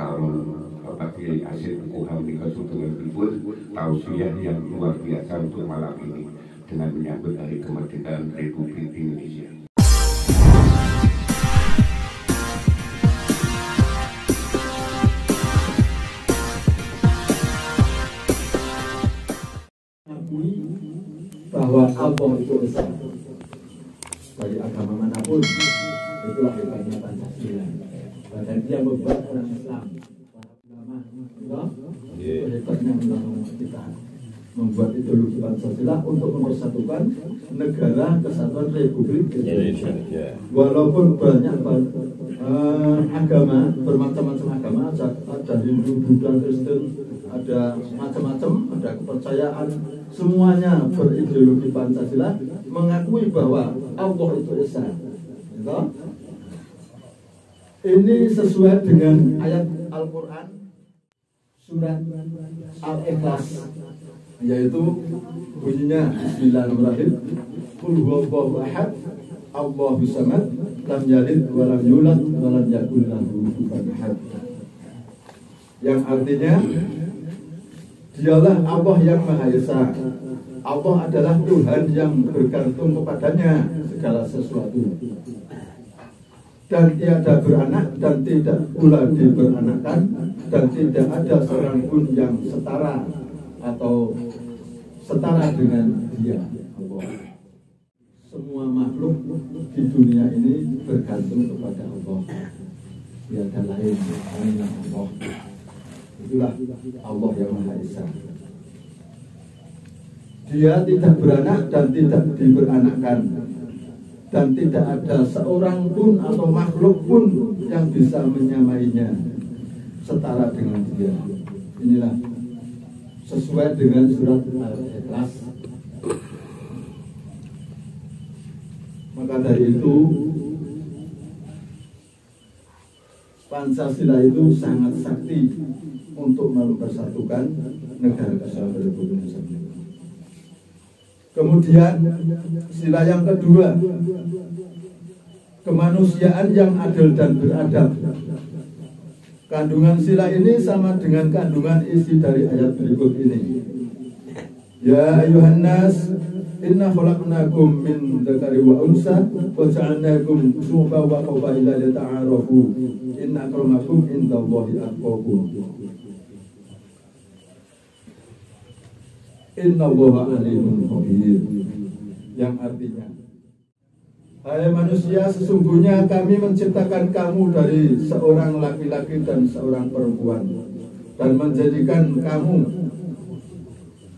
Harun Bapak Kiai Asyid Kuham di Kesultanan Tribun, tausiah yang luar biasa untuk malam ini dengan menyambut Hari Kemerdekaan Republik Indonesia. Bahwa Allah itu esa dari agama manapun, itulah hebatnya Pancasila. Dan dia membuat orang Islam, para ulama, hebatnya ulama kita membuat ideologi Pancasila untuk mempersatukan negara kesatuan Republik Indonesia. Walaupun banyak agama, bermacam-macam agama, ada Hindu, Buddha, Kristen, ada macam-macam, ada kepercayaan, semuanya berideologi Pancasila, mengakui bahwa Allah itu esa. Gitu? Ini sesuai dengan ayat Al-Quran surat Al-Ikhlas, yaitu bunyinya Bismillahirrahmanirrahim, Qul huwallahu ahad, Allahus samad, lam yalid wa lam yulad wa lam yakul lahu kufuwan ahad. Yang artinya dialah Allah yang Maha Esa. Allah adalah Tuhan yang bergantung kepadanya segala sesuatu, dan tiada beranak dan tidak pula diberanakkan, dan tidak ada seorang pun yang setara atau setara dengan dia, Allah. Semua makhluk di dunia ini bergantung kepada Allah, tiada lain hanya Allah. Itulah Allah yang Maha Esa. Dia tidak beranak dan tidak diberanakkan, dan tidak ada seorang pun atau makhluk pun yang bisa menyamainya, setara dengan dia. Inilah sesuai dengan surat Al-Ikhlas. Maka dari itu Pancasila itu sangat sakti untuk mempersatukan negara kesatuan Republik Indonesia. Kemudian sila yang kedua, kemanusiaan yang adil dan beradab. Kandungan sila ini sama dengan kandungan isi dari ayat berikut ini. Ya ayuhan nas, inna khalaqnakum min dzakari wa unsa wa ja'alnakum syu'uban wa qabaila lita'arafu inna akramakum indallahi atqakum. Innallaha alimun khabir. Yang artinya, hai manusia, sesungguhnya kami menciptakan kamu dari seorang laki-laki dan seorang perempuan, dan menjadikan kamu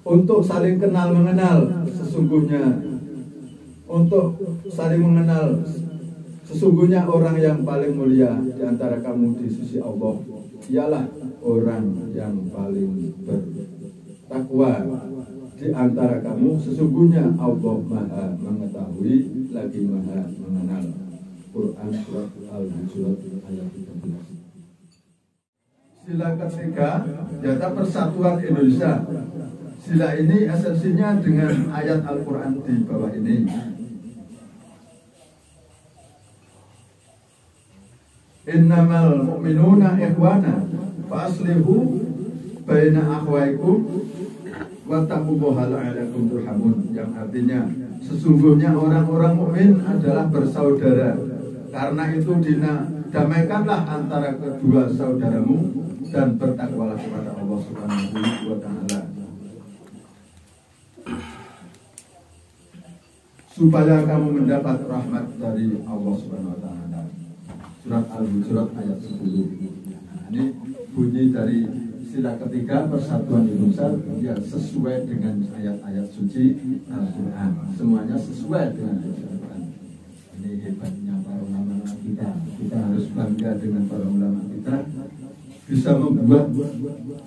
untuk saling kenal mengenal. Sesungguhnya untuk saling mengenal, sesungguhnya orang yang paling mulia di antara kamu di sisi Allah ialah orang yang paling bertakwa di antara kamu. Sesungguhnya Allah Maha mengetahui lagi Maha mengenal. Quran surat Al-Hujurat ayat 13. Sila ketiga, data persatuan Indonesia. Sila ini esensinya dengan ayat Al-Quran di bawah ini. Innamal mu'minuna ikhwana fa aslihu baina akhwaikum wattaqullaha la'allakum turhamun. Yang artinya, sesungguhnya orang-orang mukmin adalah bersaudara, karena itu damaikanlah antara kedua saudaramu dan bertakwalah kepada Allah Subhanahu wa ta'ala, supaya kamu mendapat rahmat dari Allah Subhanahu wa ta'ala. Surat Al-Hujurat ayat 10. Ini bunyi dari sila ketiga persatuan Indonesia, yang sesuai dengan ayat-ayat suci Al-Quran. Semuanya sesuai dengan Al-Quran. Ini hebatnya para ulama kita. Kita harus bangga dengan para ulama kita, bisa membuat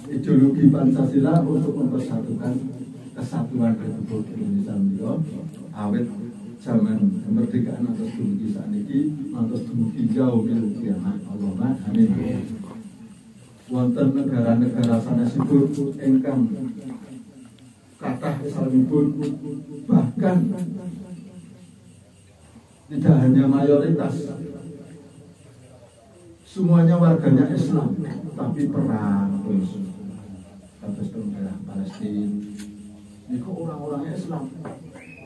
ideologi Pancasila untuk mempersatukan kesatuan Republik Indonesia. Awet zaman kemerdekaan atas dumugi saat ini, atas dumugi jauh mil kiamat. Allahumma amin. Wonten negara-negara sanesipun ingkang kathah Islamipun, bahkan tidak hanya mayoritas, semuanya warganya Islam, tapi perang terus daerah Palestina. Ini kok orang-orangnya Islam,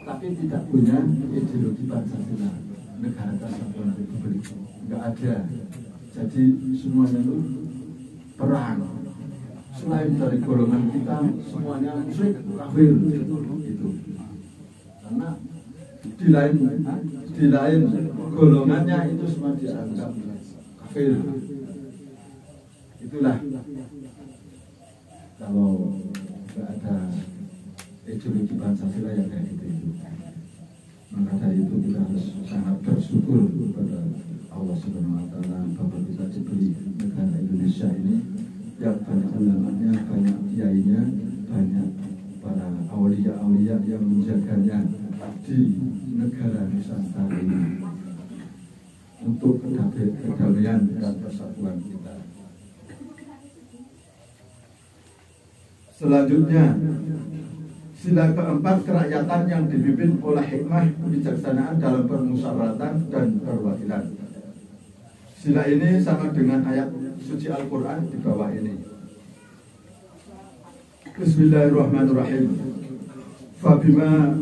tapi tidak punya ideologi Pancasila, negara kesatuan Republik, nggak ada. Jadi semuanya itu perang. Selain dari golongan kita, semuanya musyrik, kafir, gitu. Karena di lain golongannya itu semua dianggap kafir. Itulah kalau nggak ada ideologi Pancasila yang kayak gitu. Maka dari itu kita harus sangat bersyukur kepada Allah Subhanahu Wa Taala bahwa kita diberi negara Indonesia ini yang banyak ulamanya, banyak kiainya, banyak para aulia-aulia yang menjaganya di negara Nusantara ini untuk kedamaian dan persatuan kita. Selanjutnya, sila keempat, kerakyatan yang dipimpin oleh hikmah kebijaksanaan dalam permusyawaratan dan perwakilan. Sila ini sama dengan ayat suci Al-Quran di bawah ini. Bismillahirrahmanirrahim. Fabima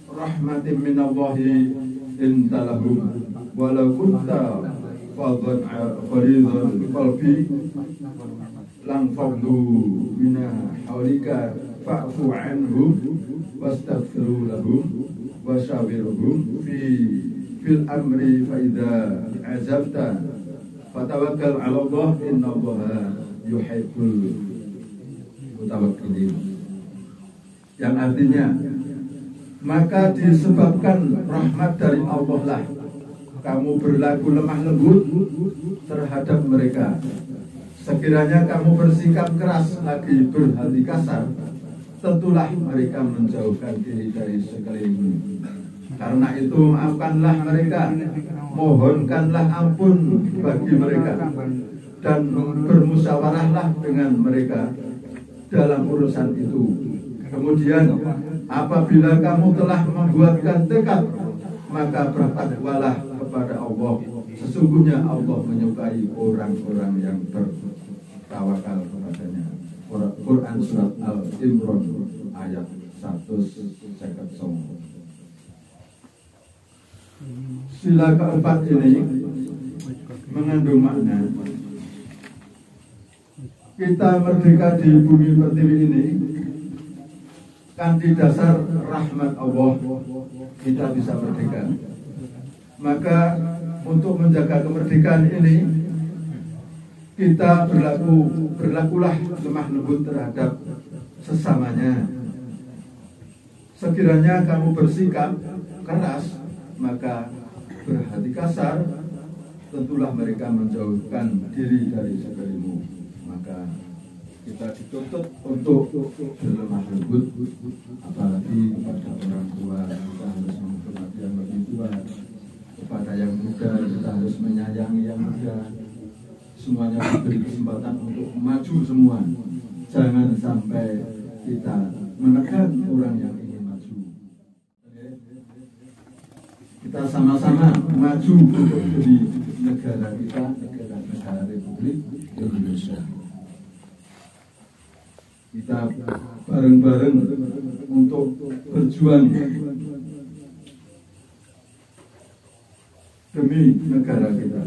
rahmatin minallahi intalahum walau kunta fadhan ghalidhal qalbi lang faddu mina hawlika fa'fu anhum wastaghfiru lahum wasyawirhum fil amri fa idza azabta fatawakkal 'ala Allah innallaha yuhibbul mutawakkilin. Yang artinya, maka disebabkan rahmat dari Allah lah kamu berlaku lemah lembut terhadap mereka. Sekiranya kamu bersikap keras lagi berhati kasar, tentulah mereka menjauhkan diri dari sekelilingmu. Karena itu maafkanlah mereka, mohonkanlah ampun bagi mereka, dan bermusyawarahlah dengan mereka dalam urusan itu. Kemudian apabila kamu telah membuatkan tekad, maka bertakwalah kepada Allah. Sesungguhnya Allah menyukai orang-orang yang bertawakal kepadanya. Quran surat Al-Imran ayat 159. Sila keempat ini mengandung makna kita merdeka di bumi pertiwi ini kan di dasar rahmat Allah kita bisa merdeka. Maka untuk menjaga kemerdekaan ini kita berlakulah lemah lembut terhadap sesamanya. Sekiranya kamu bersikap keras, maka berhati kasar, tentulah mereka menjauhkan diri dari sekelimu. Maka kita dituntut untuk berlemah lembut, apalagi kepada orang tua. Kita harus menghormati yang lebih tua. Kepada yang muda kita harus menyayangi yang muda. Semuanya diberi kesempatan untuk maju semua. Jangan sampai kita menekan orang yang ingin maju. Kita sama-sama maju untuk di negara kita, negara Republik Indonesia. Kita bareng-bareng untuk berjuang demi negara kita.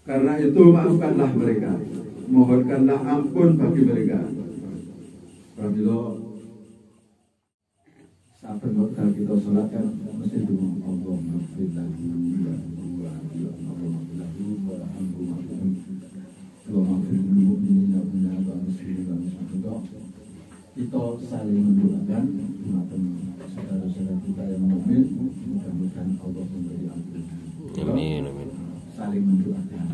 Karena itu maafkanlah mereka, mohonkanlah ampun bagi mereka. Apabila saben wektu kita sholat kan mesti doa Allah maghfirlahu kita saling mendoakan saudara-saudara kita yang mukmin, mudah-mudahan Allah memberi ampun. Amin, amin. Saling mendoakan.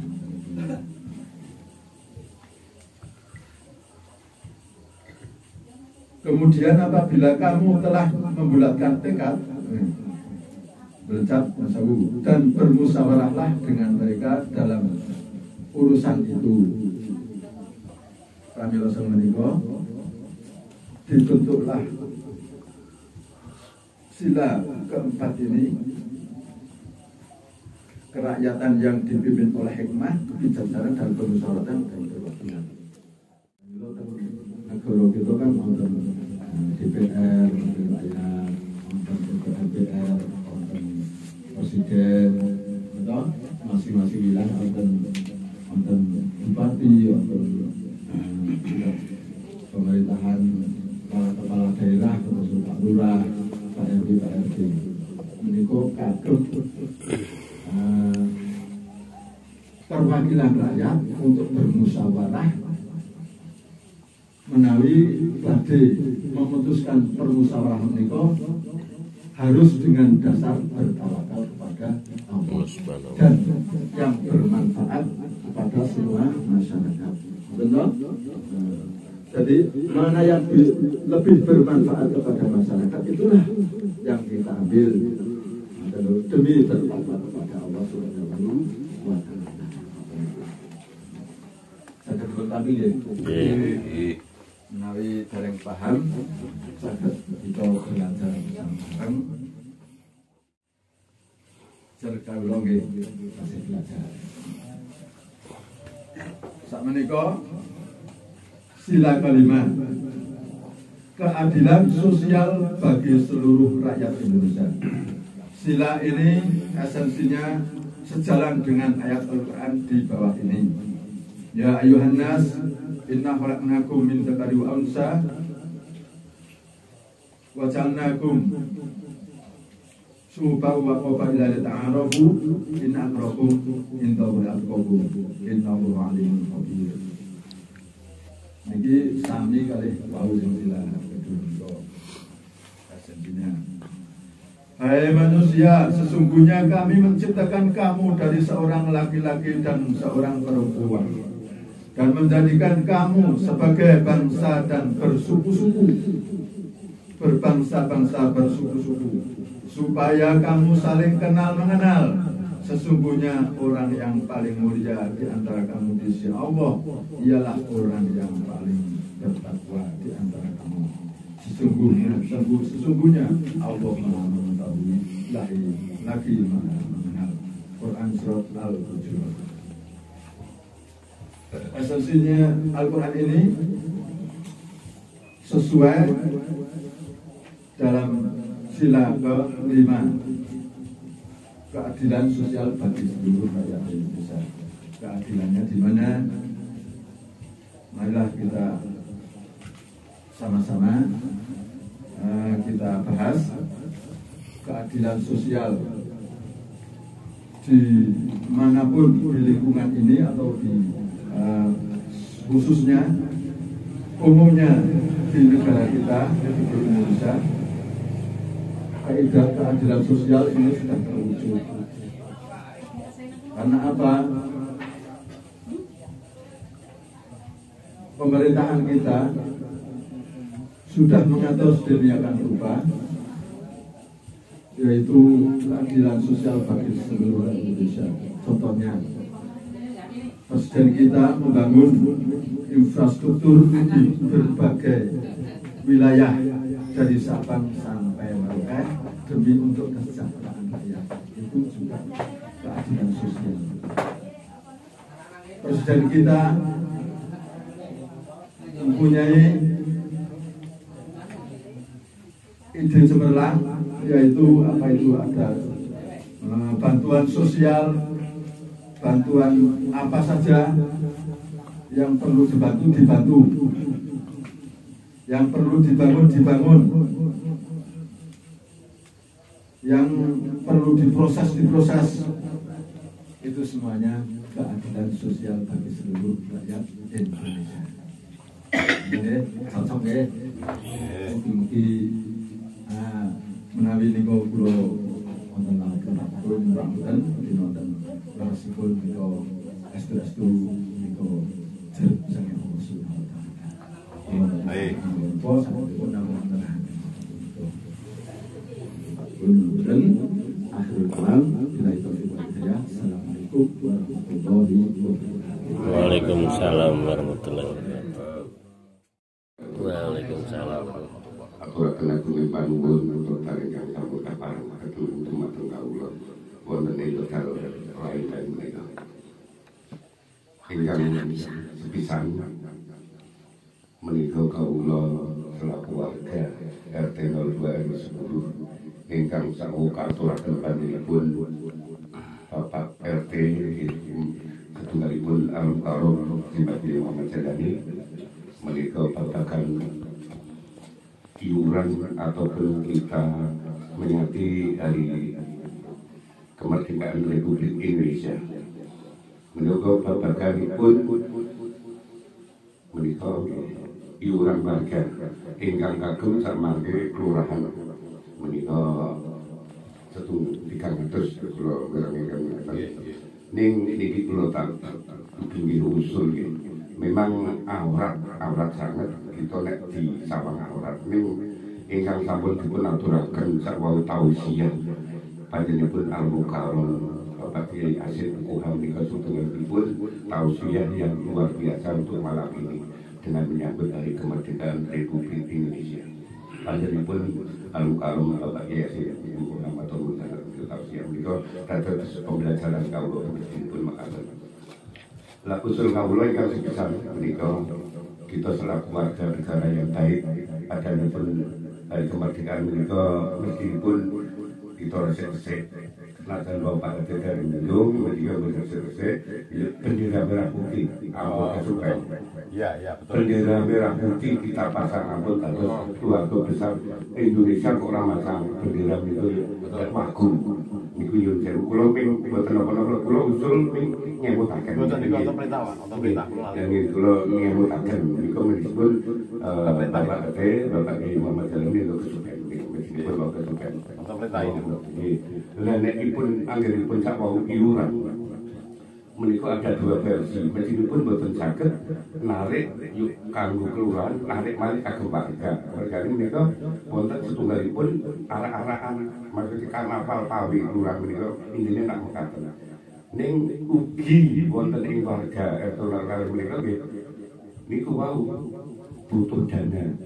Kemudian apabila kamu telah membulatkan tekad, berucap masawu dan bermusyawarahlah dengan mereka dalam urusan itu. Pramila sang menika dibentuklah sila keempat ini, kerakyatan yang dipimpin oleh hikmah, kebijaksanaan dan kemusyawaratan dan kewakilan. Negara kita kan wonten DPR, wonten rakyat, wonten MPR, wonten presiden, betul? Masing-masing wilayah wonten bupati, wonten pemerintahan kepala daerah, termasuk Pak Lurah, Pak RW, Pak RT. Menika kadung perwakilan rakyat untuk bermusyawarah menawi badhe memutuskan permusyawarah menika harus dengan dasar bertawakal kepada Allah dan yang bermanfaat kepada semua masyarakat. Betul? Jadi mana yang lebih bermanfaat kepada masyarakat itulah yang kita ambil demi bertakwa kepada Allah Subhanahu wa Ta'ala. Saged tampil ya. Menawi dereng paham saged kita belajar bareng. Cerita kula nggih masih belajar. Sakmenika sila kelima, keadilan sosial bagi seluruh rakyat Indonesia. Sila ini esensinya sejalan dengan ayat Al-Quran di bawah ini. Ya ayuhan nas, inna khalaqnakum min dzakari wa unsa wa ja'alnakum syu'uban wa qabaila lita'arafu inna akrakum indallahi atqakum innallaha alimun khabir. Niki sami kalih wau sing sila kedua esensinya. Hai manusia, sesungguhnya kami menciptakan kamu dari seorang laki-laki dan seorang perempuan dan menjadikan kamu sebagai bangsa dan bersuku-suku, berbangsa-bangsa bersuku-suku, supaya kamu saling kenal mengenal. Sesungguhnya orang yang paling mulia di antara kamu di sisi Allah ialah orang yang paling bertakwa di antara kamu. Sesungguhnya Allah Maha mengetahui lagi Maha mengenal. Quran surat Al-Hujurat. Esensinya Al-Quran ini sesuai dalam sila ke-5, keadilan sosial bagi seluruh rakyat Indonesia. Keadilannya di mana? Marilah kita sama-sama kita bahas keadilan sosial di manapun di lingkungan ini atau di khususnya umumnya di negara kita, di Indonesia. Kaidah keadilan sosial ini sudah terwujud. Karena apa? Pemerintahan kita sudah mengatur sedemikian rupa, yaitu keadilan sosial bagi seluruh Indonesia. Contohnya, Presiden kita membangun infrastruktur di berbagai wilayah dari Sabang sampai Merauke demi untuk kesejahteraan rakyat. Itu juga keadilan sosial. Presiden kita mempunyai ide cemerlang, yaitu apa itu ada bantuan sosial, bantuan apa saja yang perlu dibantu, yang perlu dibangun, yang perlu diproses, itu semuanya keadilan sosial bagi seluruh rakyat Indonesia. Ini cocok ya, mungkin menawi niku kula wonten lapun bangun di nonton rasipun niku estu niku sangat khusus. Baik. Pos pun wonten. Dan akhirul kalam bila itu saya. Assalamualaikum warahmatullahi wabarakatuh. Waalaikumsalam warahmatullahi wabarakatuh. Waalaikumsalam. aturaken agung panuwun untuk ingkang sampun kapareng katulung dumateng kawula wonten ing dalu lain-lain menika. Ingkang sepisan menika kawula selaku warga RT 02 RW 10 ingkang sawu katuraken panjenenganipun Bapak RT setunggalipun almarhum Simbadi Muhammad Jadani menika babagan iuran ataupun kita menyati hari kemerdekaan Republik Indonesia. Menika babaganipun menika iuran warga ingkang kagem samangke kelurahan menika setunggal 300 kula ngirangaken ning niki kula tak pinggir usul nggih. Memang aurat sangat kita nek di sawang aurat ning ingkang sampun dipun aturaken sakwau tausiah panjenenganipun Al-Mukarram Bapak Kiai Asyid Kuham menika setunggalipun tausiah yang luar biasa untuk malam ini dengan menyambut hari kemerdekaan Republik Indonesia. Panjenenganipun Al-Mukarram Bapak Kiai Asyid Kuham atau tausiah menika dados pembelajaran kawula pun makaten. Lah usul kawula ingkang sepisan menika kita selaku warga negara yang baik adanipun hari kemerdekaan menika meskipun kita resik-resik senajan Bapak dari Belum menika resik-resik bendera merah putih ampun kesukaan. Iya betul. Bendera merah putih kita pasang ampun terus keluarga besar Indonesia kok ora masang bendera niku wagu. Niku yo jero kula ping mboten napa-napa kula usul ping ngemutaken. Mboten niku wonten perintah kula. Yang kula ngemutaken niku meskipun Bapak Ade, Bapak Kiai Muhammad Jalil niku kesupen meskipun Bapak kesupen. Wonten perintah ini. Lah nek ipun anggenipun sak wau iuran menika ada dua versi. Meskipun boten saged narik yuk kanggo kelurahan, narik malih kagem warga. Mergane menika wonten setunggalipun arah-arahan maksudnya karnaval pawi kelurahan menika intine nak mekaten. Ning ugi wonten ing warga kelurahan menika nggih niku wau butuh dana.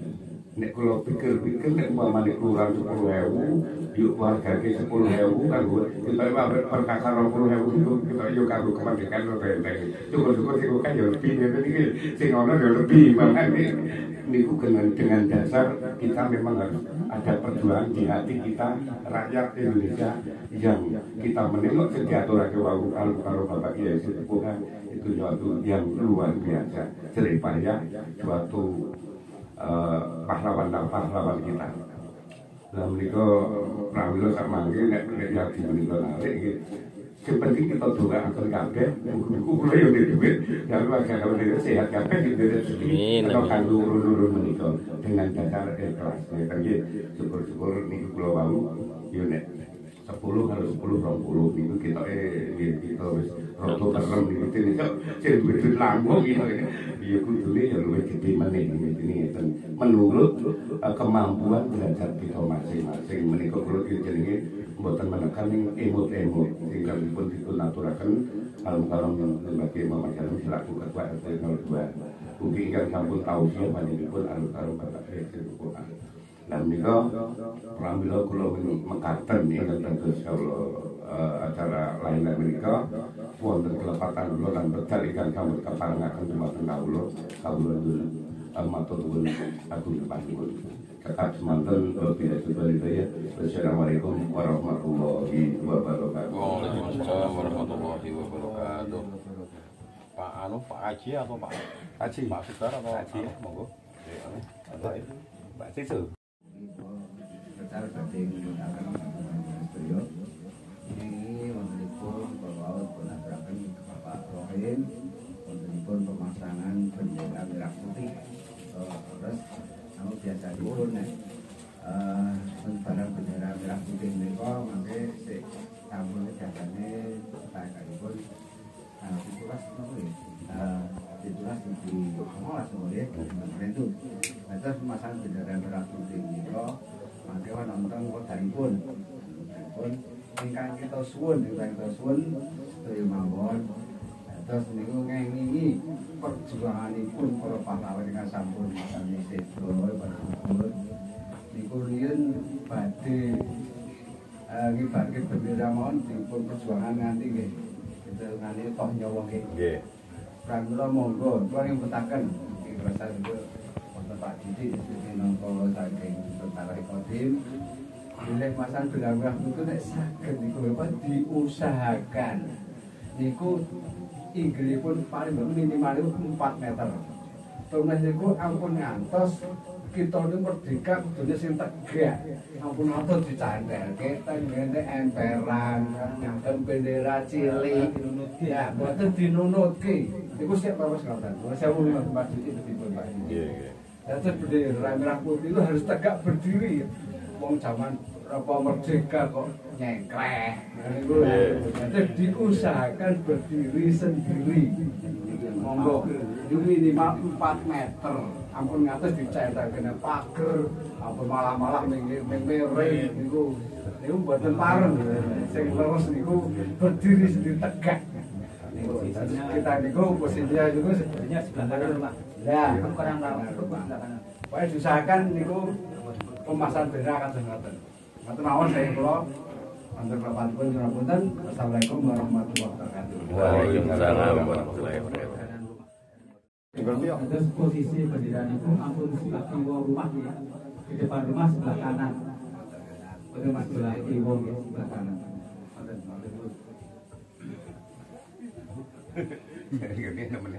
Nek kula pikir-pikir nek umpamane kelurahan 10.000 yuk warga ke 10.000 kanggo kita perkasa 20.000 itu kita yo kanggo kemerdekaan renteng. Cukup-cukup sing kan yo lebih iki sing ono yo lebih makane niku dengan dasar kita memang harus ada perjuangan di hati kita rakyat Indonesia yang kita menengok sejahtera ke wau karo Bapak Kiai Sepuh itu suatu yang luar biasa. Jeripaya suatu pahlawan kita. Lah menika pramila sak mangke nek yati menika narik nggih. Sing penting kita doakan kabeh muga-muga kula yo duit ya keluarga kawula sehat kabeh di rezeki atau kanggo urun-urun menika dengan dasar ikhlas. Nggih syukur-syukur niku kula wau yo nek 10 karo 10 20 niku kita kita wis rada terem niku sing duit langkung gitu. Ya kudune ya luwih gedhe meneh ngeten. Menurut kemampuan derajat kita masing-masing menika kula jenenge mboten menekan ning emot-emot ingkang dipun aturaken Al-Mukarram Lembaga Muhammad Jalil selaku ketua RT 02. Ugi ingkang sampun tausiah panjenenganipun Al-Mukarram Bapak Kiai Kuham. Lah menika pramila kula mekaten ingkang dados acara lain-lain menika wonten kelepatan kula lan bedal ingkang sampun kaparengaken dumateng kawula matur nuwun agung panjenengan. Tetap semanten bila subhanallah. Wassalamualaikum warahmatullahi wabarakatuh. Waalaikumsalam warahmatullahi wabarakatuh. Pak Haji atau Pak Haji? Pak Sudar atau Haji? Monggo. Pak Sisu. Secara tadi menggunakan beliau ini wontenipun berlaut penabrakan Bapak Rohim, wontenipun pemasangan bendera merah putih. Terus namun biasa dipun barang bendera merah putih mereka mangke sik sampun jagane saekalipun 17 di Molas nggih itu. Terus pemasangan bendera merah putih mereka mangke wonten wekdalipun ingkang kita suwun sedaya mawon. Terus niku ngengingi perjuanganipun para pahlawan ingkang sampun sami sedo niku riyen badhe ngibarke bendera mawon dipun perjuangan nganti nggih. Nganti toh nyawa nggih. Nggih. Pramila monggo kula ngipetaken iki rasa niku wonten Pak Didi minangka saking Tentara Kodim. Bilih masang belah-belah niku nek saged niku Bapak diusahakan. Niku inggilipun paling minimal 4 meter. Terus niku ampun ngantos kita ini merdeka kudune sing tegak. Ampun atus dicantelke teng ngene emperan, nyangkem bendera cilik. Ya, mboten dinunutke. Niku sik pawas ngoten. Saya mau Mas Didi dipun Pak. Nggih. Jadi bendera merah putih itu harus tegak berdiri. Wong zaman apa merdeka kok nyengkleh. Jadi diusahakan berdiri sendiri. Monggo, itu minimal 4 meter. Ampun ngatus dicetak kena pager, ampun malah-malah mere niku. Niku mboten pareng. Sing terus niku berdiri sendiri tegak. Kita niku posisinya juga sebenarnya sebelah kanan Pak. Ya, kurang tahu sebelah kanan. Pokoknya diusahakan niku pemasan bendera kados ngoten. Ngoten mawon saya kula antar papanipun nyuwun. Assalamualaikum warahmatullahi wabarakatuh. Waalaikumsalam warahmatullahi wabarakatuh. Terus posisi bendera itu ampun sebelah kiwa rumah ya, di depan rumah sebelah kanan. Itu mas sebelah kiwa ya, sebelah kanan. Jadi ini nemen